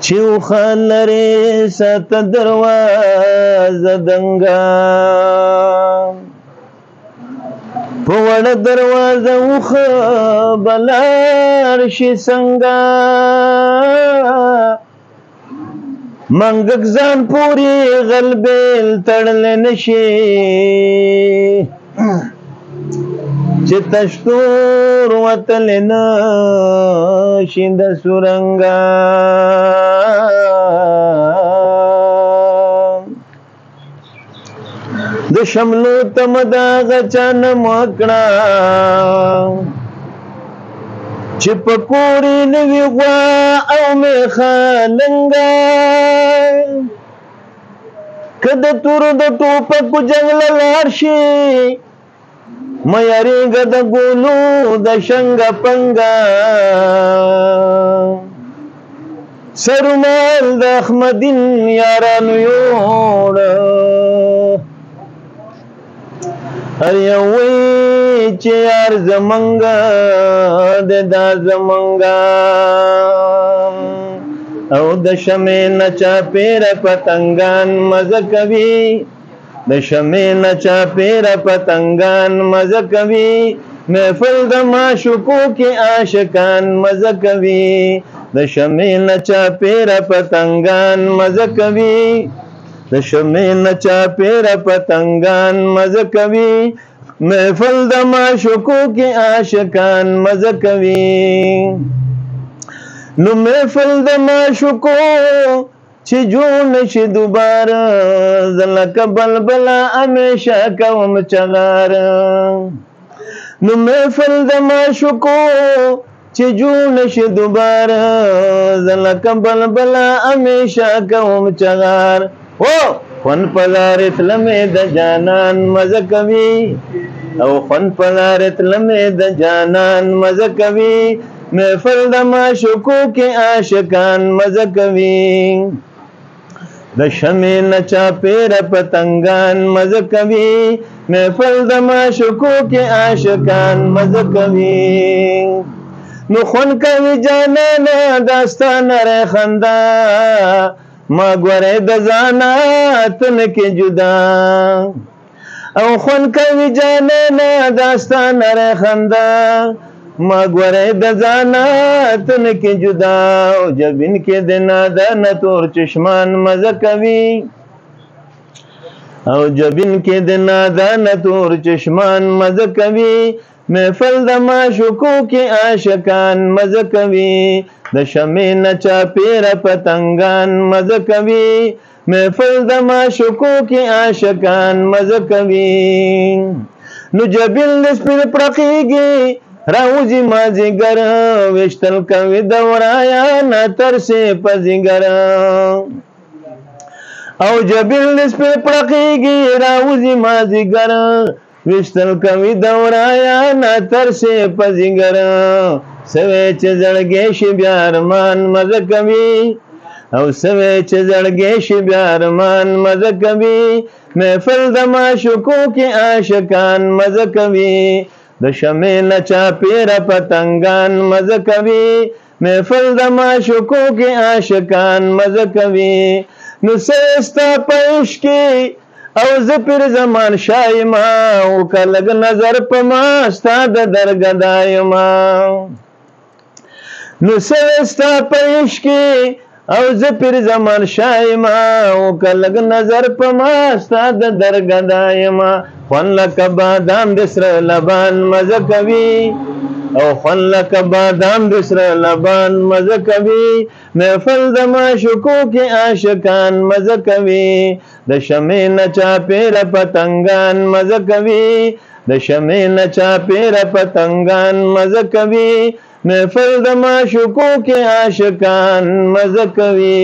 چې وخان لري ساته دروازه دنګه په وړه دروازه وخه بلار شي څنګه منګک ځان پورې غلبېل تړلی نشي چې تشتور وتلی نشي د سورنګه د شملو تمه د هغه چا نه مه کړه چې په کور یې نه وي غوا او میخه لنګه که د تورو د ټوپکو جنګ له لاړ شي مه یارېږه د ګولو د شنګه پنګه سرومال د احمدین یارانو یوړه هر یو وایي چې یار زمونږه د دا زمونږه او د شمې نه چاپېره پتنګان مزه کوي د شمې نه چاپېره پتنګان مزه کوي محفل د معشوقو کې عاشقان مزه کوي د شمې نه چاپېره پتنګان مزه کوي د شمې نه چاپېره پتنګان مزه کوي محفل د معشوقو کې عاشقان مزه کوي نو محفل د معشوقو چې جوړ نشي دوباره زه لکه بلبله همیشه کوم چغاره نو محفل د معشوقو چې جوړ نشي دوباره زه لکه بلبله همیشه کوم چغار خون پلارت لمې د جانان مزه کوي او خون پلارت لمې د جانان مزه کوي محفل د معشوقو کې عاشقان مزه کوي د شمې نه چاپېره پتنګان مزه کوي محفل د معشوقو کې عاشقان مزه کوي نو خون کوي جانانه داستانه ری خندا ما ګورې د ځانه تن کې جدا او خون کوي جانانه داستانه ری خندا ما ګورې د ځانه تن کې جدا او جبین کې د نادانه تور چشمان مزه کوي او جبین کې د نادانه تور چشمان مزه کوي محفل د معشوقو کې عاشقان مزه کوي د شمې نه چاپېره پتنګان مزه کوي محفل د معشوقو کې عاشقان مزه کوي نو جبین د سپین پړقېږي راوځي مازدیګر ویشتل کوي د ورایانه ترسې په ځیګر او جبین د سپین پړقېږي راوځي مازدیګر ویشتل کوي د ورایانه ترسې په ځیګر سوی چې زړګی شي بیا ارمان مزه کوي او سوی چې زړګی شي بیا ارمان مزه کوي محفل د معشوقو کې عاشقان مزه کوي د شمې نه چاپېره پتنګان مزه کوي محفل د معشوقو کې عاشقان مزه کوي نو سستا په عشق کې او زه پیر زمان شایما وکړه لږ نظر په ما ستا د درګدا یما نو سستا په عشق کې او زه پیر زمان شایما وکړه لږ نظر په ما ستا د درګدا یما خوند لکه بادام د سره لبان مزه کوي او خوند لکه بادام د سره لبان مزه کوي محفل د معشوقو کې عاشقان مزه کوي د شمې نه چاپېره پتنګان مزه کوي د شمې نه چاپېره پتنګان مزه کوي محفل د معشوقو کې عاشقان مزه کوي